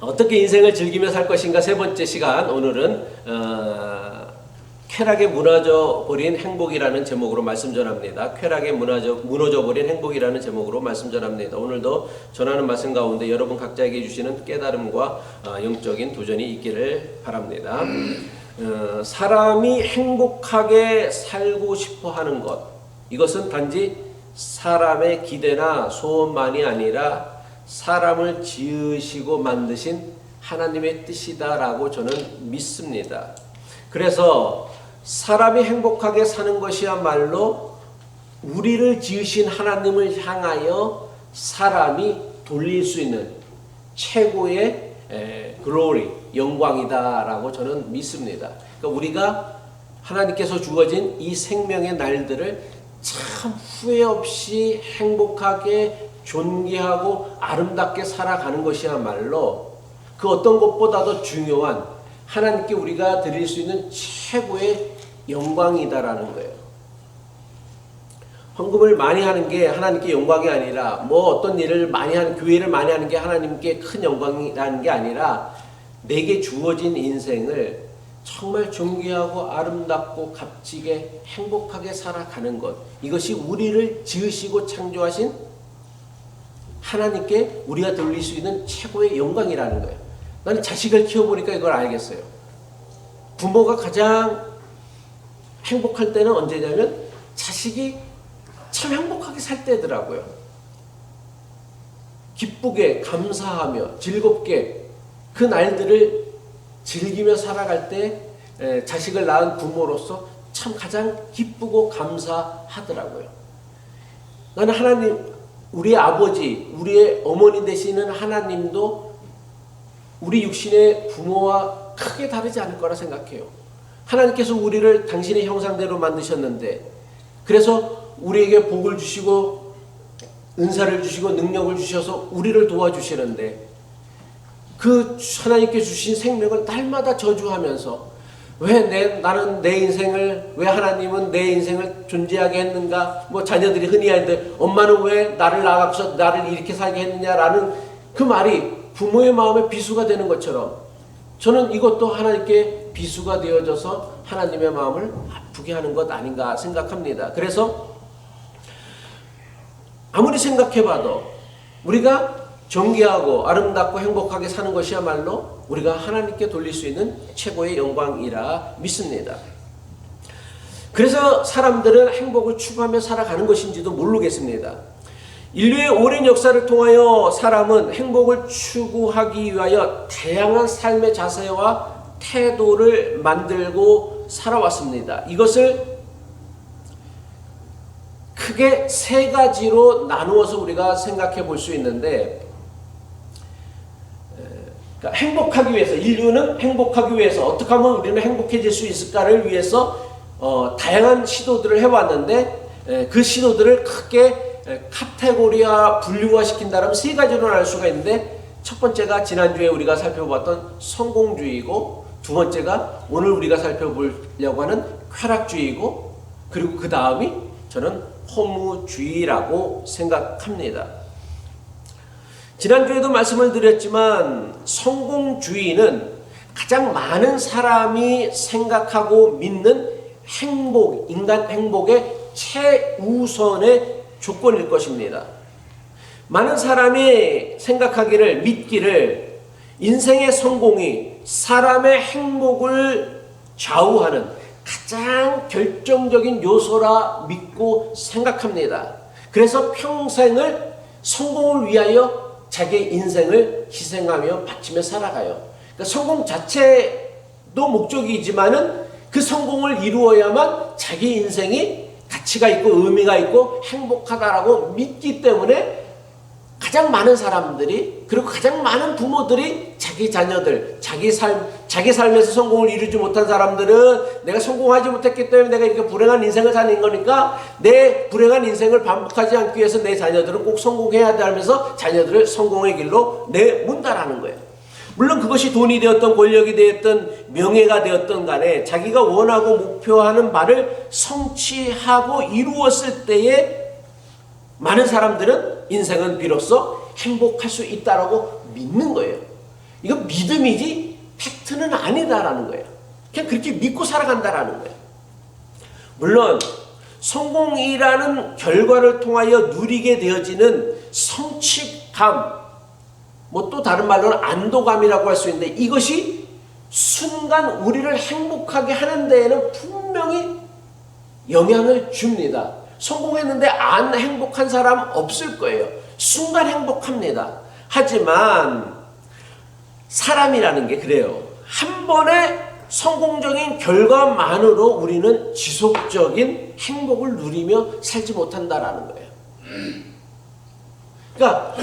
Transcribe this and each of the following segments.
어떻게 인생을 즐기며 살 것인가 세 번째 시간, 오늘은 쾌락에 무너져 버린 행복이라는 제목으로 말씀 전합니다. 쾌락에 무너져 버린 행복이라는 제목으로 말씀 전합니다. 오늘도 전하는 말씀 가운데 여러분 각자에게 주시는 깨달음과 영적인 도전이 있기를 바랍니다. 사람이 행복하게 살고 싶어 하는 것, 이것은 단지 사람의 기대나 소원만이 아니라 사람을 지으시고 만드신 하나님의 뜻이다라고 저는 믿습니다. 그래서 사람이 행복하게 사는 것이야말로 우리를 지으신 하나님을 향하여 사람이 돌릴 수 있는 최고의 글로리, 영광이다라고 저는 믿습니다. 그러니까 우리가 하나님께서 주어진 이 생명의 날들을 참 후회 없이 행복하게 존귀하고 아름답게 살아가는 것이야말로 그 어떤 것보다도 중요한 하나님께 우리가 드릴 수 있는 최고의 영광이다라는 거예요. 헌금을 많이 하는 게 하나님께 영광이 아니라 어떤 일을 많이 하는, 교회를 많이 하는 게 하나님께 큰 영광이라는 게 아니라 내게 주어진 인생을 정말 존귀하고 아름답고 값지게 행복하게 살아가는 것, 이것이 우리를 지으시고 창조하신 하나님께 우리가 돌릴 수 있는 최고의 영광이라는 거예요. 나는 자식을 키워보니까 이걸 알겠어요. 부모가 가장 행복할 때는 언제냐면 자식이 참 행복하게 살 때더라고요. 기쁘게 감사하며 즐겁게 그 날들을 즐기며 살아갈 때 자식을 낳은 부모로서 참 가장 기쁘고 감사하더라고요. 나는 하나님, 우리의 아버지, 우리의 어머니 되시는 하나님도 우리 육신의 부모와 크게 다르지 않을 거라 생각해요. 하나님께서 우리를 당신의 형상대로 만드셨는데, 그래서 우리에게 복을 주시고 은사를 주시고 능력을 주셔서 우리를 도와주시는데, 그 하나님께 주신 생명을 날마다 저주하면서 왜 나는 내 인생을, 왜 하나님은 내 인생을 존재하게 했는가? 자녀들이 흔히 하는데 엄마는 왜 나를 낳아서 나를 이렇게 살게 했느냐라는 그 말이 부모의 마음에 비수가 되는 것처럼 저는 이것도 하나님께 비수가 되어져서 하나님의 마음을 아프게 하는 것 아닌가 생각합니다. 그래서 아무리 생각해봐도 우리가 존귀하고 아름답고 행복하게 사는 것이야말로 우리가 하나님께 돌릴 수 있는 최고의 영광이라 믿습니다. 그래서 사람들은 행복을 추구하며 살아가는 것인지도 모르겠습니다. 인류의 오랜 역사를 통하여 사람은 행복을 추구하기 위하여 다양한 삶의 자세와 태도를 만들고 살아왔습니다. 이것을 크게 세 가지로 나누어서 우리가 생각해 볼 수 있는데, 그러니까 행복하기 위해서, 인류는 행복하기 위해서 어떻게 하면 우리는 행복해질 수 있을까를 위해서 다양한 시도들을 해왔는데, 그 시도들을 크게 카테고리화, 분류화시킨다면 세 가지로 나눌 수가 있는데, 첫 번째가 지난주에 우리가 살펴봤던 성공주의이고, 두 번째가 오늘 우리가 살펴보려고 하는 쾌락주의이고, 그리고 그 다음이 저는 허무주의라고 생각합니다. 지난주에도 말씀을 드렸지만 성공주의는 가장 많은 사람이 생각하고 믿는 행복, 인간 행복의 최우선의 조건일 것입니다. 많은 사람이 생각하기를, 믿기를 인생의 성공이 사람의 행복을 좌우하는 가장 결정적인 요소라 믿고 생각합니다. 그래서 평생을 성공을 위하여 자기의 인생을 희생하며 바치며 살아가요. 그러니까 성공 자체도 목적이지만은 그 성공을 이루어야만 자기 인생이 가치가 있고 의미가 있고 행복하다라고 믿기 때문에 가장 많은 사람들이, 그리고 가장 많은 부모들이 자기 자녀들, 자기 삶에서 성공을 이루지 못한 사람들은 내가 성공하지 못했기 때문에 내가 이렇게 불행한 인생을 사는 거니까 내 불행한 인생을 반복하지 않기 위해서 내 자녀들은 꼭 성공해야 돼 하면서 자녀들을 성공의 길로 내몬다라는 거예요. 물론 그것이 돈이 되었던, 권력이 되었던, 명예가 되었던 간에 자기가 원하고 목표하는 바를 성취하고 이루었을 때에 많은 사람들은 인생은 비로소 행복할 수 있다라고 믿는 거예요. 이건 믿음이지 팩트는 아니다라는 거예요. 그냥 그렇게 믿고 살아간다라는 거예요. 물론 성공이라는 결과를 통하여 누리게 되어지는 성취감, 뭐 또 다른 말로는 안도감이라고 할 수 있는데, 이것이 순간 우리를 행복하게 하는 데에는 분명히 영향을 줍니다. 성공했는데 안 행복한 사람 없을 거예요. 순간 행복합니다. 하지만 사람이라는 게 그래요. 한 번의 성공적인 결과만으로 우리는 지속적인 행복을 누리며 살지 못한다라는 거예요. 그러니까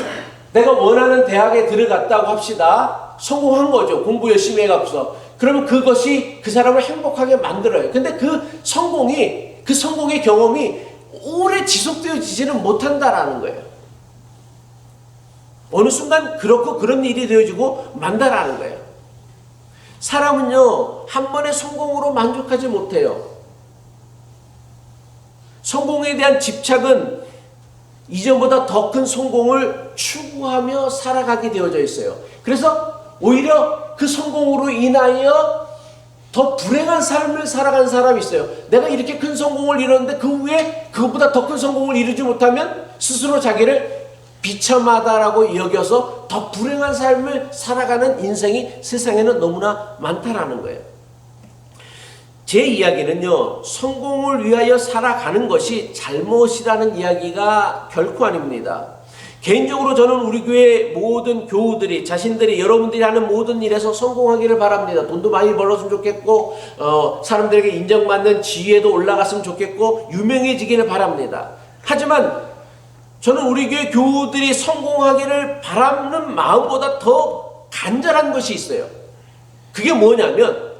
내가 원하는 대학에 들어갔다고 합시다. 성공한 거죠. 공부 열심히 해가지고. 그러면 그것이 그 사람을 행복하게 만들어요. 근데 그 성공의 경험이 오래 지속되어지지는 못한다라는 거예요. 어느 순간 그렇고 그런 일이 되어지고 만다라는 거예요. 사람은요, 한 번의 성공으로 만족하지 못해요. 성공에 대한 집착은 이전보다 더 큰 성공을 추구하며 살아가게 되어져 있어요. 그래서 오히려 그 성공으로 인하여 더 불행한 삶을 살아가는 사람이 있어요. 내가 이렇게 큰 성공을 이뤘는데 그 후에 그것보다 더 큰 성공을 이루지 못하면 스스로 자기를 비참하다라고 여겨서 더 불행한 삶을 살아가는 인생이 세상에는 너무나 많다라는 거예요. 제 이야기는요, 성공을 위하여 살아가는 것이 잘못이라는 이야기가 결코 아닙니다. 개인적으로 저는 우리 교회 모든 교우들이 자신들이 여러분들이 하는 모든 일에서 성공하기를 바랍니다. 돈도 많이 벌었으면 좋겠고, 사람들에게 인정받는 지위에도 올라갔으면 좋겠고, 유명해지기를 바랍니다. 하지만 저는 우리 교회 교우들이 성공하기를 바라는 마음보다 더 간절한 것이 있어요. 그게 뭐냐면,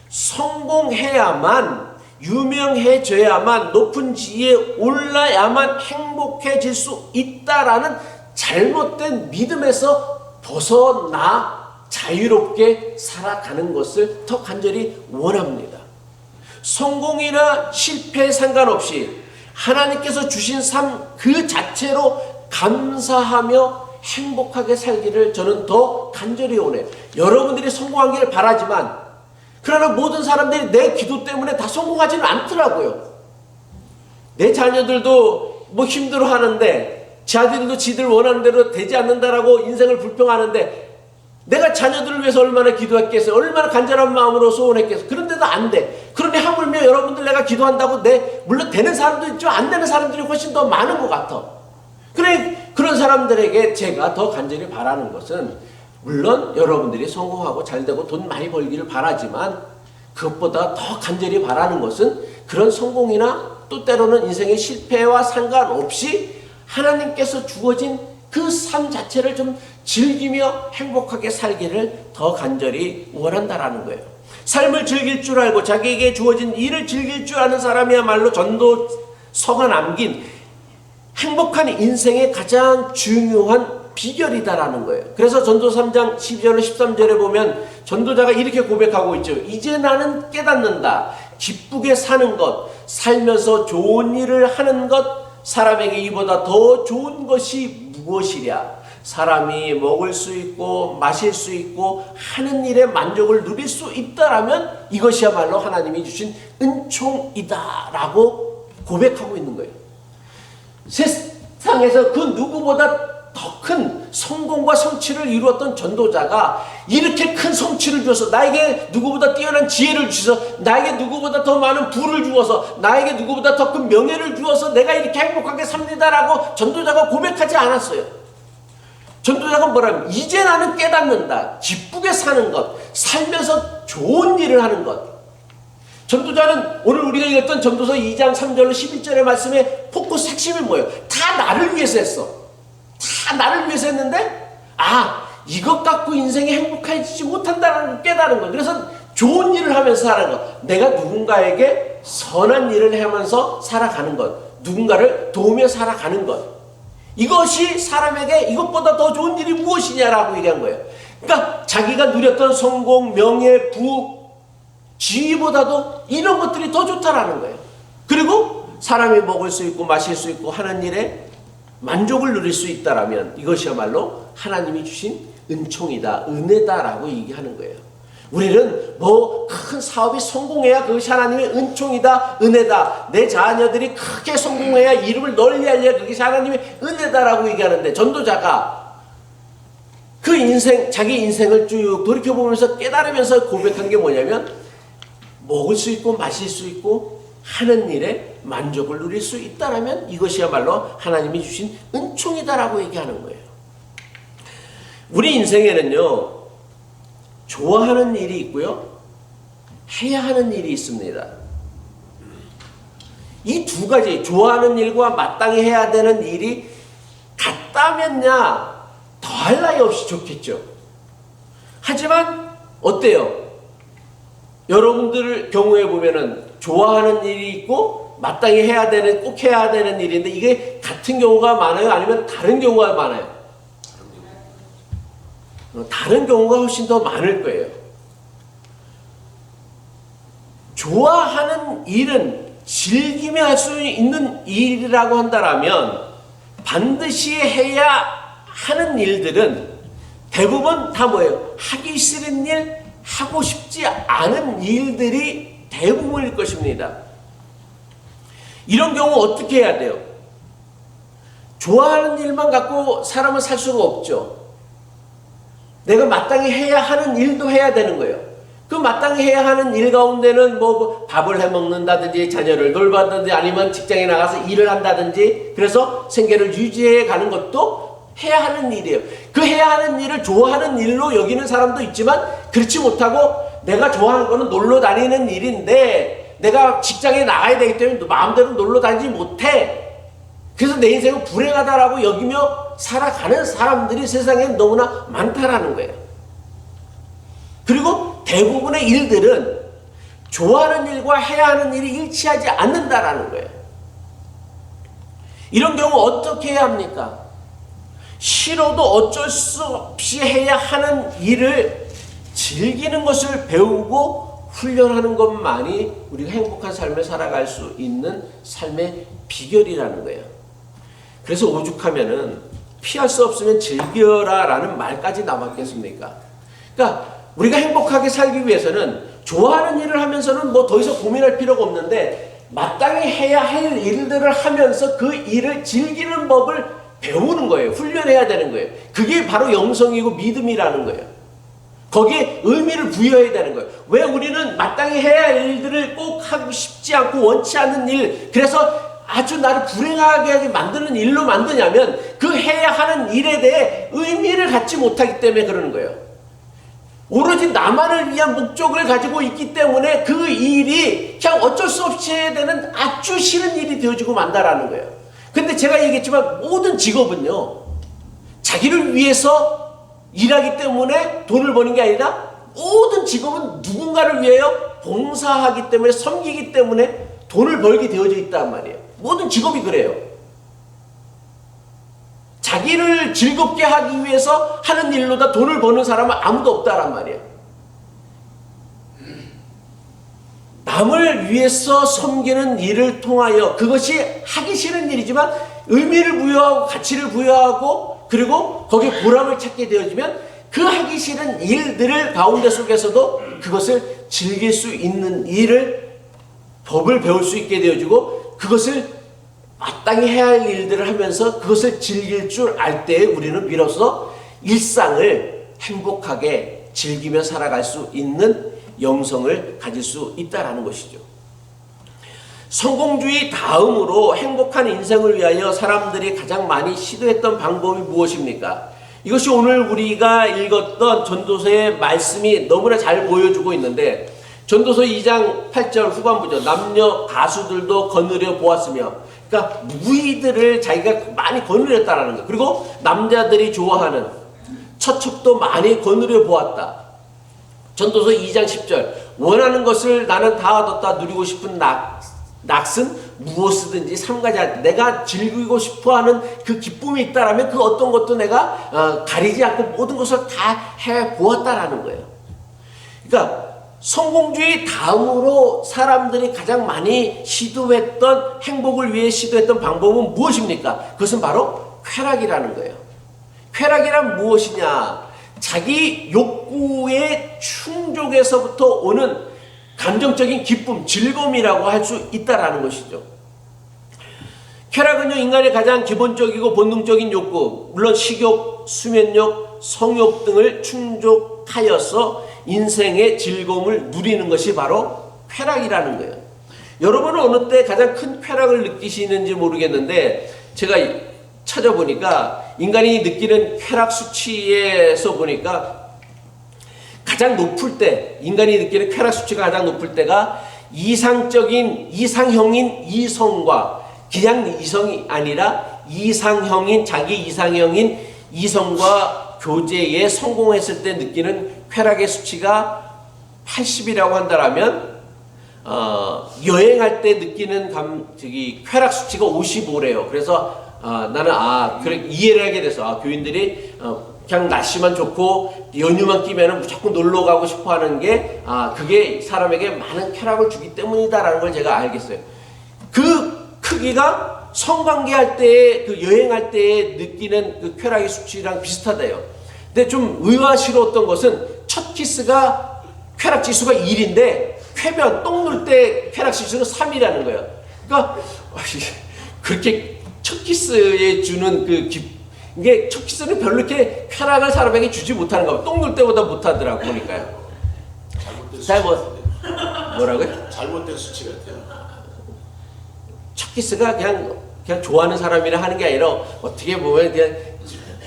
성공해야만, 유명해져야만, 높은 지위에 올라야만 행복해질 수 있다라는 잘못된 믿음에서 벗어나 자유롭게 살아가는 것을 더 간절히 원합니다. 성공이나 실패에 상관없이 하나님께서 주신 삶 그 자체로 감사하며 행복하게 살기를 저는 더 간절히 원해요. 여러분들이 성공하기를 바라지만, 그러나 모든 사람들이 내 기도 때문에 다 성공하지는 않더라고요. 내 자녀들도 뭐 힘들어 하는데, 자녀들도 지들 원하는 대로 되지 않는다라고 인생을 불평하는데, 내가 자녀들을 위해서 얼마나 기도했겠어요? 얼마나 간절한 마음으로 소원했겠어요? 그런데도 안 돼. 그런데 하물며 여러분들 내가 기도한다고 물론 되는 사람도 있죠. 안 되는 사람들이 훨씬 더 많은 것 같아. 그런 사람들에게 제가 더 간절히 바라는 것은, 물론 여러분들이 성공하고 잘되고 돈 많이 벌기를 바라지만, 그것보다 더 간절히 바라는 것은 그런 성공이나 또 때로는 인생의 실패와 상관없이 하나님께서 주어진 그 삶 자체를 좀 즐기며 행복하게 살기를 더 간절히 원한다라는 거예요. 삶을 즐길 줄 알고 자기에게 주어진 일을 즐길 줄 아는 사람이야말로 전도서가 남긴 행복한 인생의 가장 중요한 비결이다라는 거예요. 그래서 전도 3장 12절에 13절에 보면 전도자가 이렇게 고백하고 있죠. 이제 나는 깨닫는다. 기쁘게 사는 것, 살면서 좋은 일을 하는 것, 사람에게 이보다 더 좋은 것이 무엇이랴. 사람이 먹을 수 있고 마실 수 있고 하는 일에 만족을 누릴 수 있다라면 이것이야말로 하나님이 주신 은총이다라고 고백하고 있는 거예요. 세상에서 그 누구보다 더 큰 성공과 성취를 이루었던 전도자가 이렇게 큰 성취를 주어서 나에게 누구보다 뛰어난 지혜를 주셔서 나에게 누구보다 더 많은 부를 주어서 나에게 누구보다 더 큰 명예를 주어서 내가 이렇게 행복하게 삽니다라고 전도자가 고백하지 않았어요. 전도자가 뭐라면 이제 나는 깨닫는다. 기쁘게 사는 것, 살면서 좋은 일을 하는 것. 전도자는 오늘 우리가 읽었던 전도서 2장 3절로 11절의 말씀의 포커스 핵심이 뭐예요? 다 나를 위해서 했어. 다 나를 위해서 했는데 이것 갖고 인생이 행복해지지 못한다는 걸 깨달은 거예요. 그래서 좋은 일을 하면서 살아가는 것, 내가 누군가에게 선한 일을 하면서 살아가는 것, 누군가를 도우며 살아가는 것, 이것이 사람에게 이것보다 더 좋은 일이 무엇이냐라고 얘기한 거예요. 그러니까 자기가 누렸던 성공, 명예, 부, 지위보다도 이런 것들이 더 좋다라는 거예요. 그리고 사람이 먹을 수 있고 마실 수 있고 하는 일에 만족을 누릴 수 있다라면 이것이야말로 하나님이 주신 은총이다, 은혜다라고 얘기하는 거예요. 우리는 뭐 큰 사업이 성공해야 그것이 하나님의 은총이다, 은혜다. 내 자녀들이 크게 성공해야 이름을 널리 알려야 그것이 하나님의 은혜다라고 얘기하는데, 전도자가 그 인생, 자기 인생을 쭉 돌이켜보면서 깨달으면서 고백한 게 뭐냐면, 먹을 수 있고 마실 수 있고 하는 일에 만족을 누릴 수 있다라면 이것이야말로 하나님이 주신 은총이다라고 얘기하는 거예요. 우리 인생에는요, 좋아하는 일이 있고요, 해야 하는 일이 있습니다. 이 두 가지, 좋아하는 일과 마땅히 해야 되는 일이 같다면야 더할 나위 없이 좋겠죠. 하지만 어때요? 여러분들 경우에 보면은 좋아하는 일이 있고 마땅히 해야 되는, 꼭 해야 되는 일인데 이게 같은 경우가 많아요? 아니면 다른 경우가 많아요? 다른 경우가 훨씬 더 많을 거예요. 좋아하는 일은 즐기며 할 수 있는 일이라고 한다면 반드시 해야 하는 일들은 대부분 다 뭐예요? 하기 싫은 일, 하고 싶지 않은 일들이 대부분일 것입니다. 이런 경우 어떻게 해야 돼요? 좋아하는 일만 갖고 사람은 살 수가 없죠. 내가 마땅히 해야 하는 일도 해야 되는 거예요. 그 마땅히 해야 하는 일 가운데는 뭐 밥을 해 먹는다든지, 자녀를 돌봐든지, 아니면 직장에 나가서 일을 한다든지, 그래서 생계를 유지해 가는 것도 해야 하는 일이에요. 그 해야 하는 일을 좋아하는 일로 여기는 사람도 있지만, 그렇지 못하고 내가 좋아하는 거는 놀러 다니는 일인데 내가 직장에 나가야 되기 때문에 마음대로 놀러 다니지 못해. 그래서 내 인생은 불행하다라고 여기며 살아가는 사람들이 세상에 너무나 많다라는 거예요. 그리고 대부분의 일들은 좋아하는 일과 해야 하는 일이 일치하지 않는다라는 거예요. 이런 경우 어떻게 해야 합니까? 싫어도 어쩔 수 없이 해야 하는 일을 즐기는 것을 배우고 훈련하는 것만이 우리가 행복한 삶을 살아갈 수 있는 삶의 비결이라는 거예요. 그래서 오죽하면은 피할 수 없으면 즐겨라 라는 말까지 남았겠습니까? 그러니까 우리가 행복하게 살기 위해서는 좋아하는 일을 하면서는 뭐 더 이상 고민할 필요가 없는데, 마땅히 해야 할 일들을 하면서 그 일을 즐기는 법을 배우는 거예요. 훈련해야 되는 거예요. 그게 바로 영성이고 믿음이라는 거예요. 거기에 의미를 부여해야 되는 거예요. 왜 우리는 마땅히 해야 할 일들을 꼭 하고 싶지 않고 원치 않는 일, 그래서 아주 나를 불행하게 만드는 일로 만드냐면, 그 해야 하는 일에 대해 의미를 갖지 못하기 때문에 그러는 거예요. 오로지 나만을 위한 목적을 가지고 있기 때문에 그 일이 그냥 어쩔 수 없이 해야 되는 아주 싫은 일이 되어지고 만다라는 거예요. 근데 제가 얘기했지만 모든 직업은요, 자기를 위해서 일하기 때문에 돈을 버는 게 아니라 모든 직업은 누군가를 위하여 봉사하기 때문에, 섬기기 때문에 돈을 벌게 되어져 있단 말이에요. 모든 직업이 그래요. 자기를 즐겁게 하기 위해서 하는 일로다 돈을 버는 사람은 아무도 없다란 말이에요. 남을 위해서 섬기는 일을 통하여, 그것이 하기 싫은 일이지만 의미를 부여하고 가치를 부여하고 그리고 거기에 보람을 찾게 되어지면 그 하기 싫은 일들을 가운데 속에서도 그것을 즐길 수 있는 일을, 법을 배울 수 있게 되어지고, 그것을 마땅히 해야 할 일들을 하면서 그것을 즐길 줄 알 때 우리는 비로소 일상을 행복하게 즐기며 살아갈 수 있는 영성을 가질 수 있다는 것이죠. 성공주의 다음으로 행복한 인생을 위하여 사람들이 가장 많이 시도했던 방법이 무엇입니까? 이것이 오늘 우리가 읽었던 전도서의 말씀이 너무나 잘 보여주고 있는데, 전도서 2장 8절 후반부죠. 남녀 가수들도 거느려 보았으며, 그러니까 무희들을 자기가 많이 거느렸다라는 거예요. 그리고 남자들이 좋아하는 처척도 많이 거느려 보았다. 전도서 2장 10절 원하는 것을 나는 다 얻었다. 누리고 싶은 낙은 무엇이든지 삼가지, 내가 즐기고 싶어하는 그 기쁨이 있다라면 그 어떤 것도 내가 가리지 않고 모든 것을 다 해보았다라는 거예요. 그러니까 성공주의 다음으로 사람들이 가장 많이 시도했던, 행복을 위해 시도했던 방법은 무엇입니까? 그것은 바로 쾌락이라는 거예요. 쾌락이란 무엇이냐? 자기 욕구의 충족에서부터 오는 감정적인 기쁨, 즐거움이라고 할 수 있다라는 것이죠. 쾌락은요, 인간의 가장 기본적이고 본능적인 욕구, 물론 식욕, 수면욕, 성욕 등을 충족하여서 인생의 즐거움을 누리는 것이 바로 쾌락이라는 거예요. 여러분은 어느 때 가장 큰 쾌락을 느끼시는지 모르겠는데, 제가 찾아보니까 인간이 느끼는 쾌락 수치에서 보니까 가장 높을 때, 인간이 느끼는 쾌락 수치가 가장 높을 때가 이상형인 이성과, 그냥 이성이 아니라 자기 이상형인 이성과 교제에 성공했을 때 느끼는 쾌락의 수치가 80이라고 한다면, 여행할 때 느끼는 쾌락 수치가 55래요. 그래서 나는 그래 이해를 하게 돼서 교인들이 그냥 날씨만 좋고 연휴만 끼면은 무조건 놀러 가고 싶어 하는 게 그게 사람에게 많은 쾌락을 주기 때문이다라는 걸 제가 알겠어요. 그 크기가 성관계할 때, 그 여행할 때 느끼는 그 쾌락의 수치랑 비슷하대요. 근데 좀 의아스러웠던 것은 첫 키스가 쾌락 지수가 1인데 쾌변, 똥 눌 때 쾌락 지수는 3이라는 거예요. 그러니까 그렇게 첫 키스에 주는 이게 첫 키스는 별로 이렇게 쾌락을 사람에게 주지 못하는 거, 똥 눌 때보다 못하더라고 보니까요. 뭐라고요? 잘못된 수치 같아요. 첫 키스가 그냥 좋아하는 사람이라 하는 게 아니라 어떻게 보면 그냥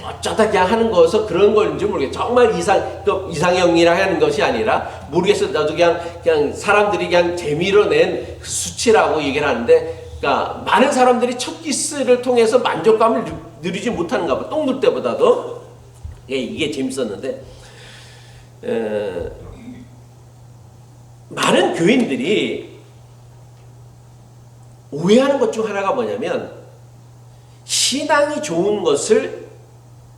어쩌다 그냥 하는 거여서 그런 건지 모르겠어요. 정말 이상형이라 하는 것이 아니라 모르겠어요. 나도 그냥 사람들이 그냥 재미로 낸 그 수치라고 얘기를 하는데, 그러니까 많은 사람들이 첫 키스를 통해서 만족감을 누리지 못하는가 봐. 똥 눌 때보다도. 이게 재밌었는데, 많은 교인들이 오해하는 것 중 하나가 뭐냐면, 신앙이 좋은 것을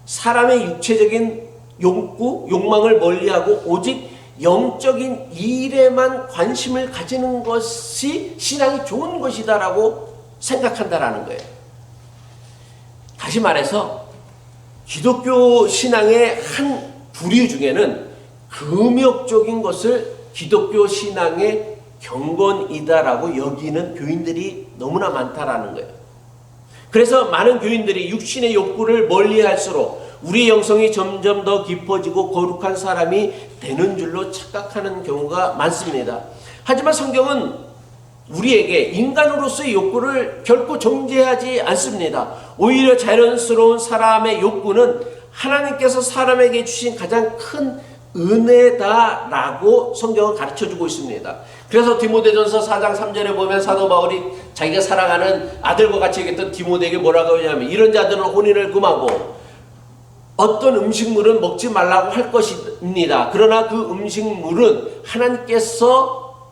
사람의 육체적인 욕망을 멀리하고 오직 영적인 일에만 관심을 가지는 것이 신앙이 좋은 것이다라고 생각한다라는 거예요. 다시 말해서 기독교 신앙의 한 부류 중에는 금욕적인 것을 기독교 신앙의 경건이다라고 여기는 교인들이 너무나 많다라는 거예요. 그래서 많은 교인들이 육신의 욕구를 멀리할수록 우리의 영성이 점점 더 깊어지고 거룩한 사람이 되는 줄로 착각하는 경우가 많습니다. 하지만 성경은 우리에게 인간으로서의 욕구를 결코 정죄하지 않습니다. 오히려 자연스러운 사람의 욕구는 하나님께서 사람에게 주신 가장 큰 은혜다라고 성경은 가르쳐주고 있습니다. 그래서 디모데전서 4장 3절에 보면 사도 바울이 자기가 사랑하는 아들과 같이 얘기했던 디모데에게 뭐라고 하냐면, 이런 자들은 혼인을 금하고 어떤 음식물은 먹지 말라고 할 것입니다. 그러나 그 음식물은 하나님께서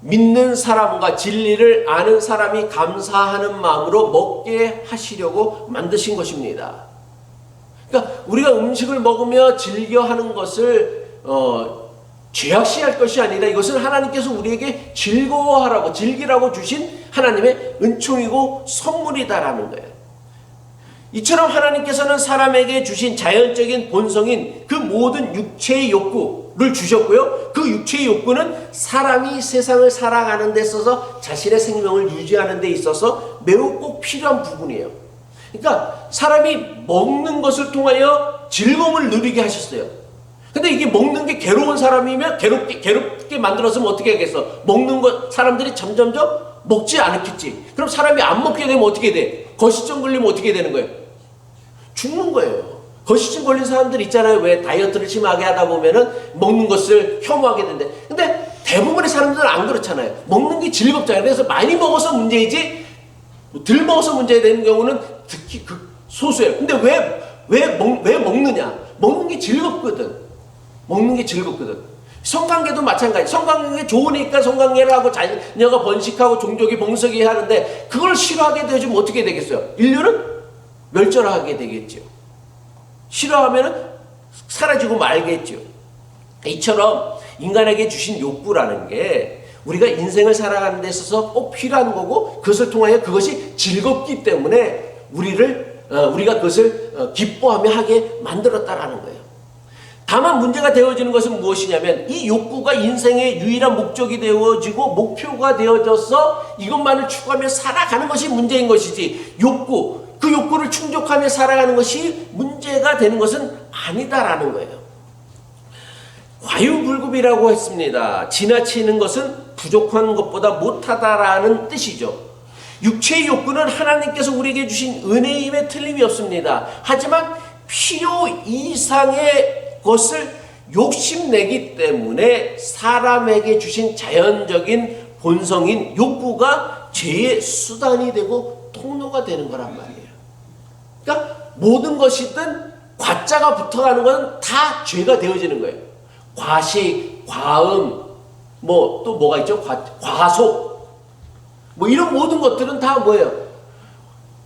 믿는 사람과 진리를 아는 사람이 감사하는 마음으로 먹게 하시려고 만드신 것입니다. 그러니까 우리가 음식을 먹으며 즐겨 하는 것을 죄악시할 것이 아니라 이것은 하나님께서 우리에게 즐거워하라고, 즐기라고 주신 하나님의 은총이고 선물이다라는 거예요. 이처럼 하나님께서는 사람에게 주신 자연적인 본성인 그 모든 육체의 욕구를 주셨고요. 그 육체의 욕구는 사람이 세상을 살아가는 데 있어서 자신의 생명을 유지하는 데 있어서 매우 꼭 필요한 부분이에요. 그러니까 사람이 먹는 것을 통하여 즐거움을 누리게 하셨어요. 근데 이게 먹는 게 괴로운 사람이면 괴롭게 만들었으면 어떻게 하겠어? 먹는 것 사람들이 점점점 먹지 않았겠지. 그럼 사람이 안 먹게 되면 어떻게 돼? 거시증 걸리면 어떻게 되는 거예요? 죽는 거예요. 거시증 걸린 사람들 있잖아요. 왜 다이어트를 심하게 하다 보면은 먹는 것을 혐오하게 된대. 근데 대부분의 사람들은 안 그렇잖아요. 먹는 게 즐겁잖아요. 그래서 많이 먹어서 문제이지 덜 먹어서 문제 되는 경우는 특히 소수예요. 근데 왜 먹느냐? 먹는 게 즐겁거든. 먹는 게 즐겁거든. 성관계도 마찬가지. 성관계 좋으니까 성관계를 하고 자녀가 번식하고 종족이 번성이 하는데 그걸 싫어하게 되면 어떻게 되겠어요? 인류는 멸절하게 되겠죠. 싫어하면 사라지고 말겠죠. 이처럼 인간에게 주신 욕구라는 게 우리가 인생을 살아가는 데 있어서 꼭 필요한 거고, 그것을 통하여 그것이 즐겁기 때문에 우리를 우리가 그것을 기뻐하며 하게 만들었다라는 거예요. 다만 문제가 되어지는 것은 무엇이냐면 이 욕구가 인생의 유일한 목적이 되어지고 목표가 되어져서 이것만을 추구하며 살아가는 것이 문제인 것이지, 그 욕구를 충족하며 살아가는 것이 문제가 되는 것은 아니다라는 거예요. 과유불급이라고 했습니다. 지나치는 것은 부족한 것보다 못하다라는 뜻이죠. 육체의 욕구는 하나님께서 우리에게 주신 은혜임에 틀림이 없습니다. 하지만 필요 이상의 것을 욕심내기 때문에 사람에게 주신 자연적인 본성인 욕구가 죄의 수단이 되고 통로가 되는 거란 말이에요. 그러니까 모든 것이든 과자가 붙어가는 건 다 죄가 되어지는 거예요. 과식, 과음, 또 뭐가 있죠? 과속, 이런 모든 것들은 다 뭐예요?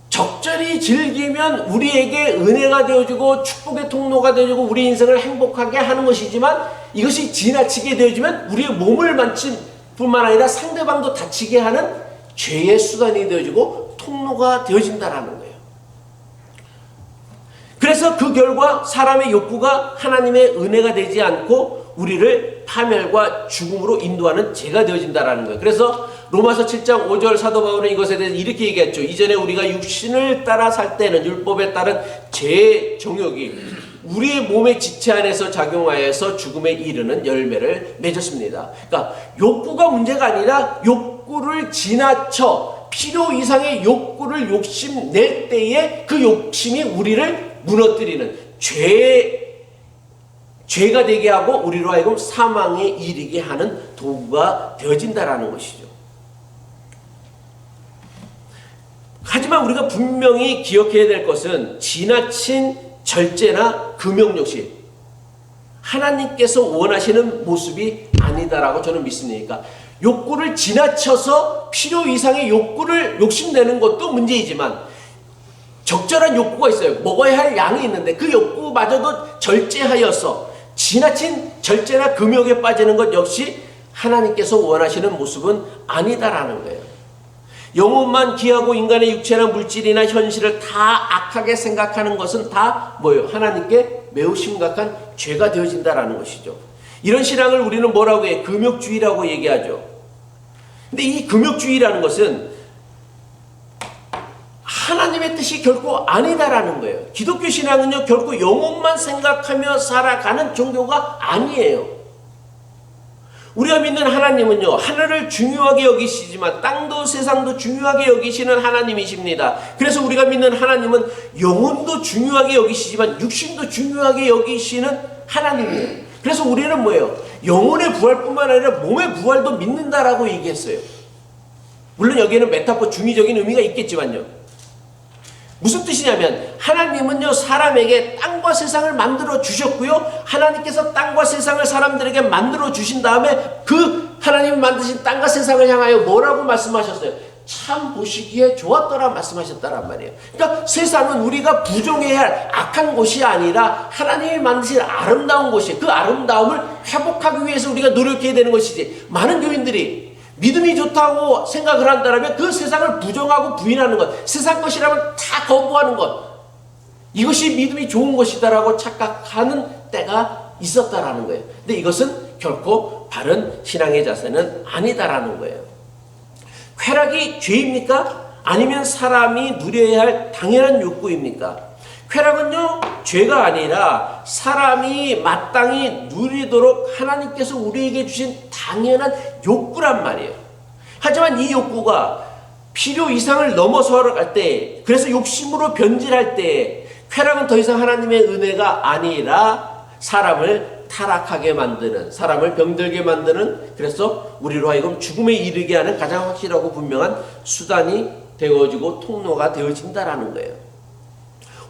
적절히 즐기면 우리에게 은혜가 되어지고 축복의 통로가 되어지고 우리 인생을 행복하게 하는 것이지만, 이것이 지나치게 되어지면 우리의 몸을 만질 뿐만 아니라 상대방도 다치게 하는 죄의 수단이 되어지고 통로가 되어진다라는 거예요. 그래서 그 결과 사람의 욕구가 하나님의 은혜가 되지 않고 우리를 파멸과 죽음으로 인도하는 죄가 되어진다라는 거예요. 그래서 로마서 7장 5절 사도 바울은 이것에 대해서 이렇게 얘기했죠. 이전에 우리가 육신을 따라 살 때는 율법에 따른 죄의 정욕이 우리의 몸의 지체 안에서 작용하여서 죽음에 이르는 열매를 맺었습니다. 그러니까 욕구가 문제가 아니라 욕구를 지나쳐 필요 이상의 욕구를 욕심낼 때에 그 욕심이 우리를 무너뜨리는 죄가 되게 하고 우리로 하여금 사망에 이르게 하는 도구가 되어진다라는 것이죠. 하지만 우리가 분명히 기억해야 될 것은 지나친 절제나 금욕욕심, 하나님께서 원하시는 모습이 아니다라고 저는 믿습니다. 욕구를 지나쳐서 필요 이상의 욕구를 욕심내는 것도 문제이지만 적절한 욕구가 있어요. 먹어야 할 양이 있는데 그 욕구마저도 절제하여서 지나친 절제나 금욕에 빠지는 것 역시 하나님께서 원하시는 모습은 아니다라는 거예요. 영혼만 귀하고 인간의 육체나 물질이나 현실을 다 악하게 생각하는 것은 다 뭐예요? 하나님께 매우 심각한 죄가 되어진다라는 것이죠. 이런 신앙을 우리는 뭐라고 해요? 금욕주의라고 얘기하죠. 근데 이 금욕주의라는 것은 하나님의 뜻이 결코 아니다라는 거예요. 기독교 신앙은요, 결코 영혼만 생각하며 살아가는 종교가 아니에요. 우리가 믿는 하나님은요, 하늘을 중요하게 여기시지만 땅도 세상도 중요하게 여기시는 하나님이십니다. 그래서 우리가 믿는 하나님은 영혼도 중요하게 여기시지만 육신도 중요하게 여기시는 하나님이에요. 그래서 우리는 뭐예요? 영혼의 부활뿐만 아니라 몸의 부활도 믿는다라고 얘기했어요. 물론 여기에는 메타포 중의적인 의미가 있겠지만요. 무슨 뜻이냐면 하나님은요, 사람에게 땅과 세상을 만들어 주셨고요, 하나님께서 땅과 세상을 사람들에게 만들어 주신 다음에 그 하나님이 만드신 땅과 세상을 향하여 뭐라고 말씀하셨어요? 참 보시기에 좋았더라 말씀하셨다란 말이에요. 그러니까 세상은 우리가 부정해야 할 악한 곳이 아니라 하나님이 만드신 아름다운 곳이에요. 그 아름다움을 회복하기 위해서 우리가 노력해야 되는 것이지, 많은 교인들이 믿음이 좋다고 생각을 한다면 그 세상을 부정하고 부인하는 것, 세상 것이라면 다 거부하는 것, 이것이 믿음이 좋은 것이다라고 착각하는 때가 있었다라는 거예요. 근데 이것은 결코 바른 신앙의 자세는 아니다라는 거예요. 쾌락이 죄입니까? 아니면 사람이 누려야 할 당연한 욕구입니까? 쾌락은요, 죄가 아니라 사람이 마땅히 누리도록 하나님께서 우리에게 주신 당연한 욕구란 말이에요. 하지만 이 욕구가 필요 이상을 넘어서 갈 때, 그래서 욕심으로 변질할 때, 쾌락은 더 이상 하나님의 은혜가 아니라 사람을 타락하게 만드는, 사람을 병들게 만드는, 그래서 우리로 하여금 죽음에 이르게 하는 가장 확실하고 분명한 수단이 되어지고 통로가 되어진다라는 거예요.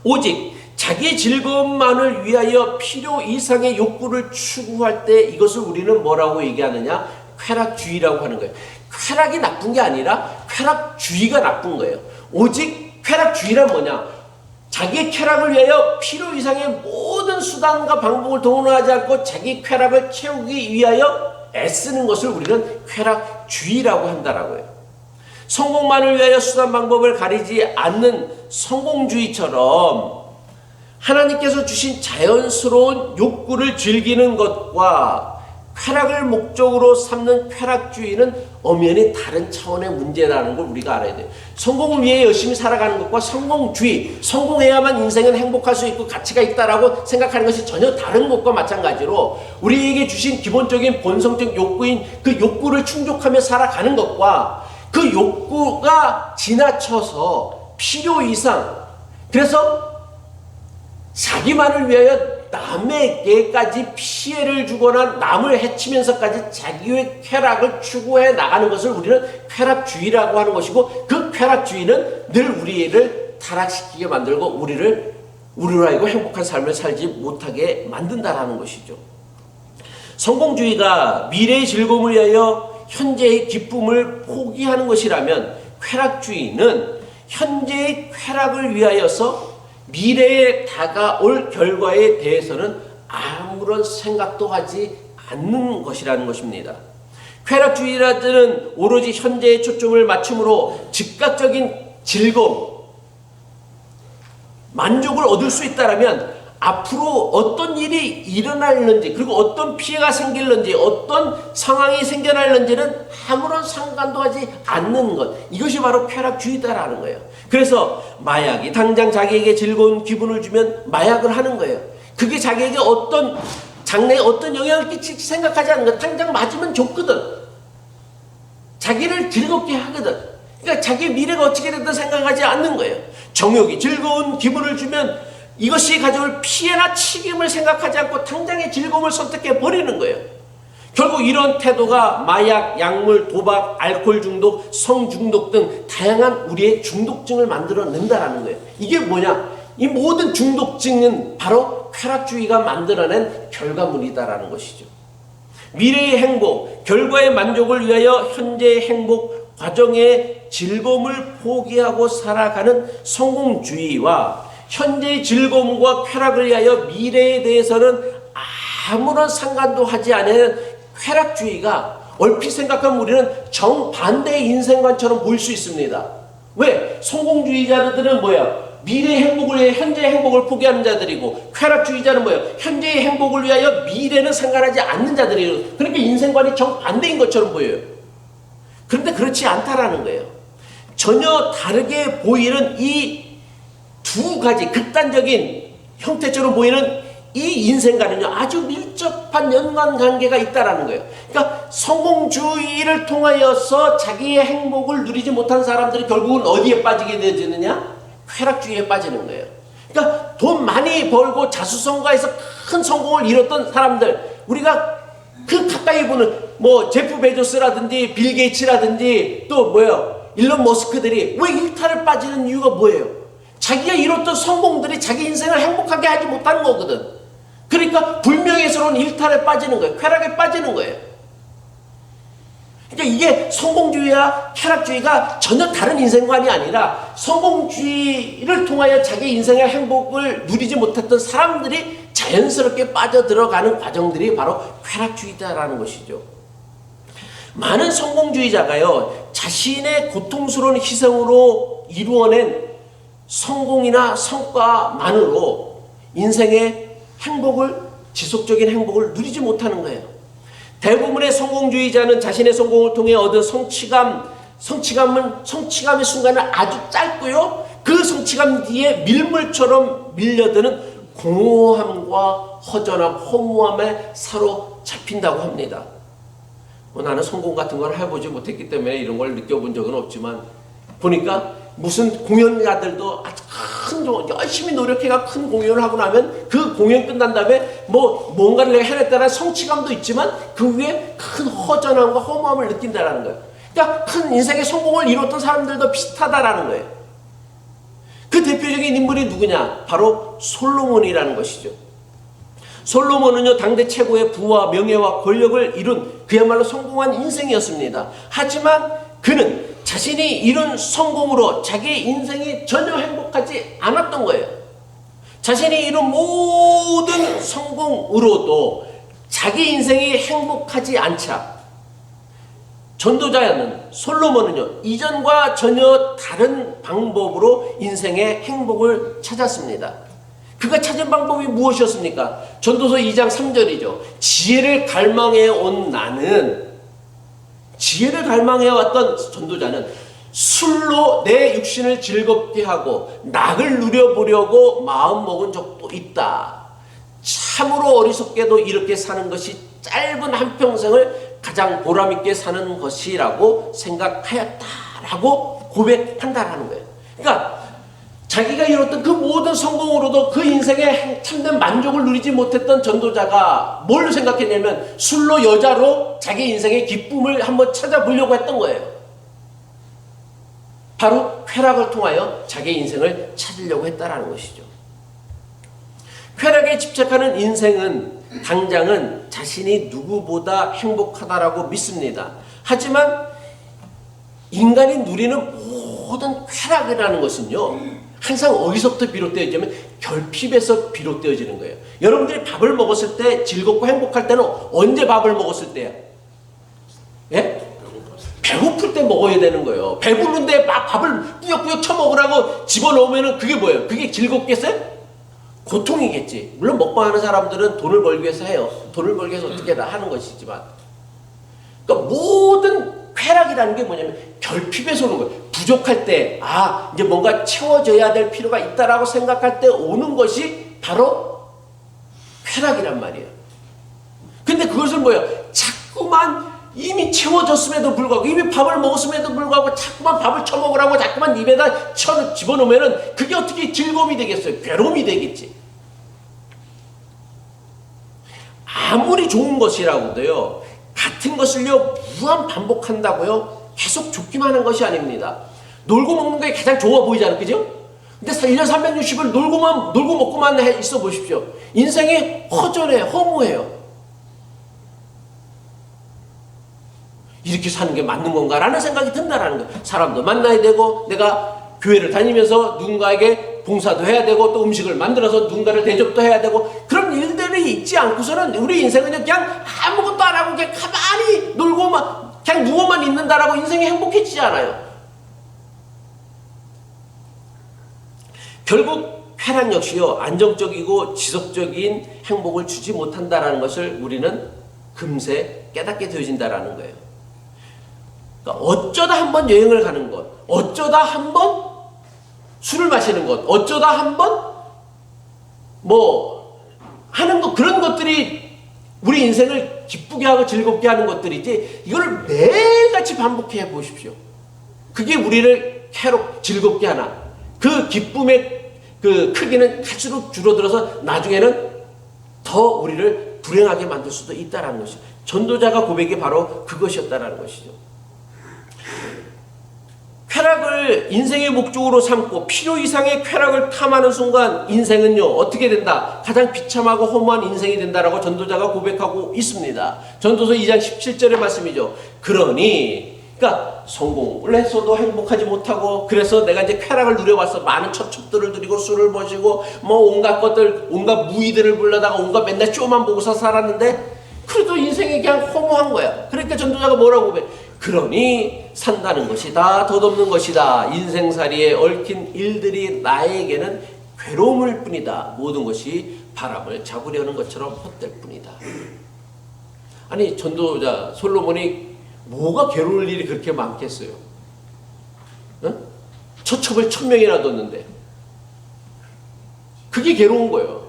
오직 자기의 즐거움만을 위하여 필요 이상의 욕구를 추구할 때 이것을 우리는 뭐라고 얘기하느냐? 쾌락주의라고 하는 거예요. 쾌락이 나쁜 게 아니라 쾌락주의가 나쁜 거예요. 오직 쾌락주의란 뭐냐? 자기의 쾌락을 위하여 필요 이상의 모든 수단과 방법을 동원하지 않고 자기 쾌락을 채우기 위하여 애쓰는 것을 우리는 쾌락주의라고 한다라고 해요. 성공만을 위하여 수단 방법을 가리지 않는 성공주의처럼 하나님께서 주신 자연스러운 욕구를 즐기는 것과 쾌락을 목적으로 삼는 쾌락주의는 엄연히 다른 차원의 문제라는 걸 우리가 알아야 돼요. 성공을 위해 열심히 살아가는 것과 성공주의, 성공해야만 인생은 행복할 수 있고 가치가 있다라고 생각하는 것이 전혀 다른 것과 마찬가지로 우리에게 주신 기본적인 본성적 욕구인 그 욕구를 충족하며 살아가는 것과 그 욕구가 지나쳐서 필요 이상, 그래서 자기만을 위하여 남에게까지 피해를 주거나 남을 해치면서까지 자기의 쾌락을 추구해 나가는 것을 우리는 쾌락주의라고 하는 것이고, 그 쾌락주의는 늘 우리를 타락시키게 만들고 우리로 하여금 행복한 삶을 살지 못하게 만든다라는 것이죠. 성공주의가 미래의 즐거움을 위하여 현재의 기쁨을 포기하는 것이라면, 쾌락주의는 현재의 쾌락을 위하여서 미래에 다가올 결과에 대해서는 아무런 생각도 하지 않는 것이라는 것입니다. 쾌락주의자들은 오로지 현재에 초점을 맞춤으로 즉각적인 즐거움, 만족을 얻을 수 있다면 앞으로 어떤 일이 일어날는지, 그리고 어떤 피해가 생길는지, 어떤 상황이 생겨날는지는 아무런 상관도 하지 않는 것, 이것이 바로 쾌락주의다라는 거예요. 그래서 마약이 당장 자기에게 즐거운 기분을 주면 마약을 하는 거예요. 그게 자기에게 어떤 장래에 어떤 영향을 끼칠지 생각하지 않는 것. 당장 맞으면 좋거든. 자기를 즐겁게 하거든. 그러니까 자기 미래가 어떻게 되든 생각하지 않는 거예요. 정욕이 즐거운 기분을 주면 이것이 가져올 피해나 책임을 생각하지 않고 당장의 즐거움을 선택해 버리는 거예요. 결국 이런 태도가 마약, 약물, 도박, 알코올 중독, 성 중독 등 다양한 우리의 중독증을 만들어낸다라는 거예요. 이게 뭐냐? 이 모든 중독증은 바로 쾌락주의가 만들어낸 결과물이다라는 것이죠. 미래의 행복, 결과의 만족을 위하여 현재의 행복, 과정의 즐거움을 포기하고 살아가는 성공주의와 현재의 즐거움과 쾌락을 위하여 미래에 대해서는 아무런 상관도 하지 않는 쾌락주의가 얼핏 생각하면 우리는 정반대의 인생관처럼 보일 수 있습니다. 왜? 성공주의자들은 뭐야? 미래의 행복을 위해 현재의 행복을 포기하는 자들이고, 쾌락주의자는 뭐예요? 현재의 행복을 위하여 미래는 상관하지 않는 자들이에요. 그러니까 인생관이 정반대인 것처럼 보여요. 그런데 그렇지 않다라는 거예요. 전혀 다르게 보이는 이 두 가지 극단적인 형태처럼 보이는 이 인생과는요, 아주 밀접한 연관관계가 있다라는 거예요. 그러니까 성공주의를 통하여서 자기의 행복을 누리지 못한 사람들이 결국은 어디에 빠지게 되어지느냐? 쾌락주의에 빠지는 거예요. 그러니까 돈 많이 벌고 자수성가해서 큰 성공을 이뤘던 사람들, 우리가 그 가까이 보는 뭐 제프 베조스라든지 빌 게이츠라든지 또 뭐예요? 일론 머스크들이 왜 일탈을 빠지는 이유가 뭐예요? 자기가 이뤘던 성공들이 자기 인생을 행복하게 하지 못하는 거거든. 그러니까 불명예스러운 일탈에 빠지는 거예요. 쾌락에 빠지는 거예요. 그러니까 이게 성공주의와 쾌락주의가 전혀 다른 인생관이 아니라, 성공주의를 통하여 자기 인생의 행복을 누리지 못했던 사람들이 자연스럽게 빠져들어가는 과정들이 바로 쾌락주의다라는 것이죠. 많은 성공주의자가요, 자신의 고통스러운 희생으로 이루어낸 성공이나 성과만으로 인생의 행복을, 지속적인 행복을 누리지 못하는 거예요. 대부분의 성공주의자는 자신의 성공을 통해 얻은 성취감의 순간은 아주 짧고요, 그 성취감 뒤에 밀물처럼 밀려드는 공허함과 허전함, 허무함에 사로잡힌다고 합니다. 나는 성공 같은 걸 해보지 못했기 때문에 이런 걸 느껴본 적은 없지만, 보니까 무슨 공연가들도 아주 열심히 노력해가 큰 공연을 하고 나면 그 공연 끝난 다음에 뭔가를 내가 해냈다는 성취감도 있지만 그 위에 큰 허전함과 허무함을 느낀다라는 거예요. 그러니까 큰 인생의 성공을 이뤘던 사람들도 비슷하다라는 거예요. 그 대표적인 인물이 누구냐? 바로 솔로몬이라는 것이죠. 솔로몬은요, 당대 최고의 부와 명예와 권력을 이룬 그야말로 성공한 인생이었습니다. 하지만 그는 자신이 이룬 성공으로 자기의 인생이 전혀 행복하지 않았던 거예요. 자신이 이룬 모든 성공으로도 자기 인생이 행복하지 않자 전도자는 솔로몬은요, 이전과 전혀 다른 방법으로 인생의 행복을 찾았습니다. 그가 찾은 방법이 무엇이었습니까? 전도서 2장 3절이죠. 지혜를 갈망해 온 나는, 지혜를 갈망해 왔던 전도자는 술로 내 육신을 즐겁게 하고 낙을 누려보려고 마음먹은 적도 있다. 참으로 어리석게도 이렇게 사는 것이 짧은 한평생을 가장 보람있게 사는 것이라고 생각하였다라고 고백한다라는 거예요. 그러니까 자기가 이뤘던 그 모든 성공으로도 그 인생에 참된 만족을 누리지 못했던 전도자가 뭘 생각했냐면 술로 여자로 자기 인생의 기쁨을 한번 찾아보려고 했던 거예요. 바로 쾌락을 통하여 자기 인생을 찾으려고 했다라는 것이죠. 쾌락에 집착하는 인생은 당장은 자신이 누구보다 행복하다라고 믿습니다. 하지만 인간이 누리는 모든 쾌락이라는 것은요, 항상 어디서부터 비롯되어지냐면 결핍에서 비롯되어지는 거예요. 여러분들이 밥을 먹었을 때 즐겁고 행복할 때는 언제 밥을 먹었을 때야? 예? 배고플 때 먹어야 되는 거예요. 배부른데 막 밥을 뿌역뿌역 쳐먹으라고 집어넣으면 그게 뭐예요? 그게 즐겁겠어요? 고통이겠지. 물론 먹방하는 사람들은 돈을 벌기 위해서 해요. 돈을 벌기 위해서 어떻게든 하는 것이지만, 그러니까 모든 쾌락이라는 게 뭐냐면 결핍에서 오는 거예요. 부족할 때, 이제 뭔가 채워져야 될 필요가 있다라고 생각할 때 오는 것이 바로 쾌락이란 말이에요. 근데 그것을 뭐예요? 자꾸만 이미 채워졌음에도 불구하고, 이미 밥을 먹었음에도 불구하고 자꾸만 밥을 쳐먹으라고 자꾸만 입에다 집어넣으면은 그게 어떻게 즐거움이 되겠어요? 괴로움이 되겠지. 아무리 좋은 것이라고도요, 같은 것을요 무한 반복한다고요 계속 좋기만 하는 것이 아닙니다. 놀고 먹는 게 가장 좋아 보이잖아요, 그죠? 근데 1년 360을 놀고 먹고만 있어 보십시오. 인생이 허전해, 허무해요. 이렇게 사는 게 맞는 건가라는 생각이 든다라는 거예요. 사람도 만나야 되고, 내가 교회를 다니면서 누군가에게 봉사도 해야 되고, 또 음식을 만들어서 누군가를 대접도 해야 되고, 그런 일들이 있지 않고서는 우리 인생은 그냥 아무것도 안 하고 그냥 가만히 놀고만, 그냥 누워만 있는다라고 인생이 행복해지지 않아요. 결국 쾌락 역시요, 안정적이고 지속적인 행복을 주지 못한다라는 것을 우리는 금세 깨닫게 되어진다라는 거예요. 그러니까 어쩌다 한번 여행을 가는 것, 어쩌다 한번 술을 마시는 것, 어쩌다 한번 뭐 하는 것, 그런 것들이 우리 인생을 기쁘게 하고 즐겁게 하는 것들이지, 이걸 매일같이 반복해 보십시오. 그게 우리를 즐겁게 하나, 그 기쁨의 그 크기는 갈수록 줄어들어서 나중에는 더 우리를 불행하게 만들 수도 있다는 것이죠. 전도자가 고백이 바로 그것이었다는 것이죠. 쾌락을 인생의 목적으로 삼고 필요 이상의 쾌락을 탐하는 순간 인생은요 어떻게 된다? 가장 비참하고 허무한 인생이 된다라고 전도자가 고백하고 있습니다. 전도서 2장 17절의 말씀이죠. 그러니까 성공을 했어도 행복하지 못하고, 그래서 내가 이제 쾌락을 누려봤어. 많은 첩첩들을 누리고 술을 마시고 뭐 온갖 것들, 온갖 무의들을 불러다가 온갖 맨날 쇼만 보고서 살았는데 그래도 인생이 그냥 허무한 거야. 그러니까 전도자가 뭐라고 고백해? 그러니 산다는 것이 다 덧없는 것이다. 인생살이에 얽힌 일들이 나에게는 괴로움일 뿐이다. 모든 것이 바람을 잡으려는 것처럼 헛될 뿐이다. 아니, 전도자 솔로몬이 뭐가 괴로울 일이 그렇게 많겠어요? 응? 처첩을 1000명이나 뒀는데 그게 괴로운 거예요.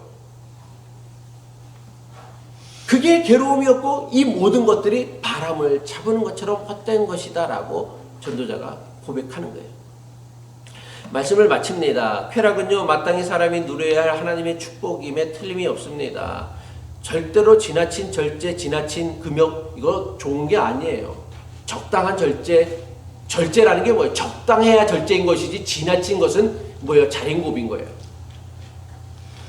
그게 괴로움이었고, 이 모든 것들이 바람을 잡는 것처럼 헛된 것이다 라고 전도자가 고백하는 거예요. 말씀을 마칩니다. 쾌락은요 마땅히 사람이 누려야 할 하나님의 축복임에 틀림이 없습니다. 절대로 지나친 절제, 지나친 금욕, 이거 좋은 게 아니에요. 적당한 절제라는 게 뭐예요? 적당해야 절제인 것이지 지나친 것은 뭐예요? 자린고비인 거예요.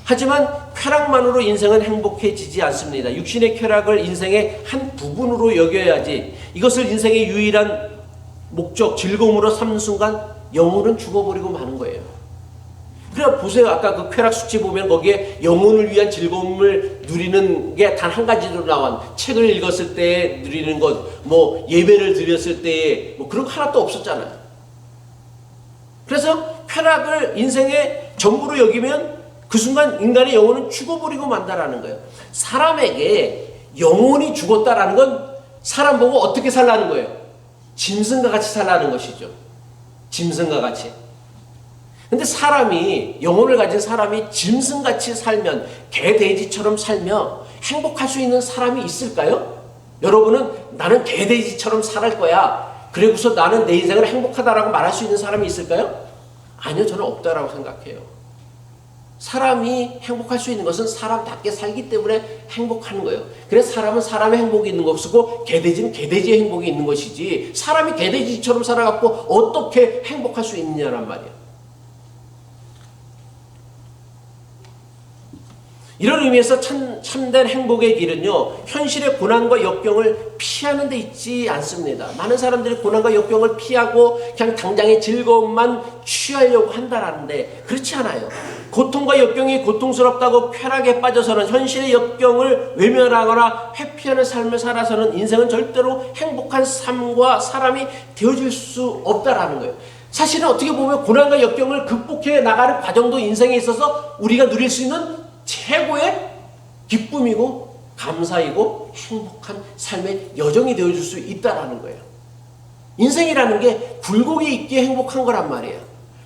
하지만 쾌락만으로 인생은 행복해지지 않습니다. 육신의 쾌락을 인생의 한 부분으로 여겨야지, 이것을 인생의 유일한 목적, 즐거움으로 삼는 순간 영혼은 죽어버리고 마는 거예요. 그래 보세요. 아까 그 쾌락 수치 보면 거기에 영혼을 위한 즐거움을 누리는 게 단 한 가지로 나온 책을 읽었을 때 누리는 것, 뭐 예배를 드렸을 때 뭐 그런 거 하나도 없었잖아요. 그래서 쾌락을 인생의 전부로 여기면 그 순간 인간의 영혼은 죽어버리고 만다라는 거예요. 사람에게 영혼이 죽었다라는 건 사람 보고 어떻게 살라는 거예요? 짐승과 같이 살라는 것이죠. 짐승과 같이. 근데 사람이, 영혼을 가진 사람이 짐승같이 살면, 개, 돼지처럼 살며 행복할 수 있는 사람이 있을까요? 여러분은 나는 개, 돼지처럼 살 거야. 그리고서 나는 내 인생을 행복하다라고 말할 수 있는 사람이 있을까요? 아니요, 저는 없다라고 생각해요. 사람이 행복할 수 있는 것은 사람답게 살기 때문에 행복하는 거예요. 그래서 사람은 사람의 행복이 있는 것이고 개돼지는 개돼지의 행복이 있는 것이지, 사람이 개돼지처럼 살아갖고 어떻게 행복할 수 있느냐란 말이에요. 이런 의미에서 참된 행복의 길은요, 현실의 고난과 역경을 피하는 데 있지 않습니다. 많은 사람들이 고난과 역경을 피하고 그냥 당장의 즐거움만 취하려고 한다는데 그렇지 않아요. 고통과 역경이 고통스럽다고 쾌락에 빠져서는, 현실의 역경을 외면하거나 회피하는 삶을 살아서는 인생은 절대로 행복한 삶과 사람이 되어질 수 없다라는 거예요. 사실은 어떻게 보면 고난과 역경을 극복해 나가는 과정도 인생에 있어서 우리가 누릴 수 있는 최고의 기쁨이고 감사이고 행복한 삶의 여정이 되어줄 수 있다라는 거예요. 인생이라는 게 굴곡이 있기에 행복한 거란 말이에요.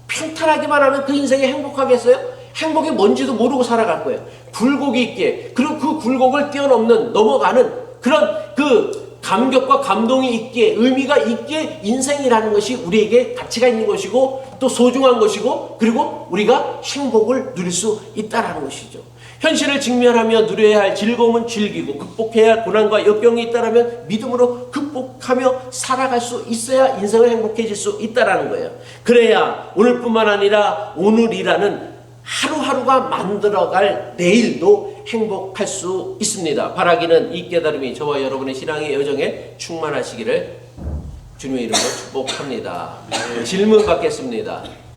평탄하기만 하면 그 인생이 행복하겠어요? 행복이 뭔지도 모르고 살아갈 거예요. 굴곡이 있기에, 그리고 그 굴곡을 뛰어넘는, 넘어가는 그런 그 감격과 감동이 있기에, 의미가 있기에 인생이라는 것이 우리에게 가치가 있는 것이고 또 소중한 것이고, 그리고 우리가 행복을 누릴 수 있다는 것이죠. 현실을 직면하며 누려야 할 즐거움은 즐기고, 극복해야 할 고난과 역경이 있다면 믿음으로 극복하며 살아갈 수 있어야 인생을 행복해질 수 있다는 거예요. 그래야 오늘뿐만 아니라 오늘이라는 하루하루가 만들어갈 내일도 행복할 수 있습니다. 바라기는 이 깨달음이 저와 여러분의 신앙의 여정에 충만하시기를 주님의 이름으로 축복합니다. 질문 받겠습니다.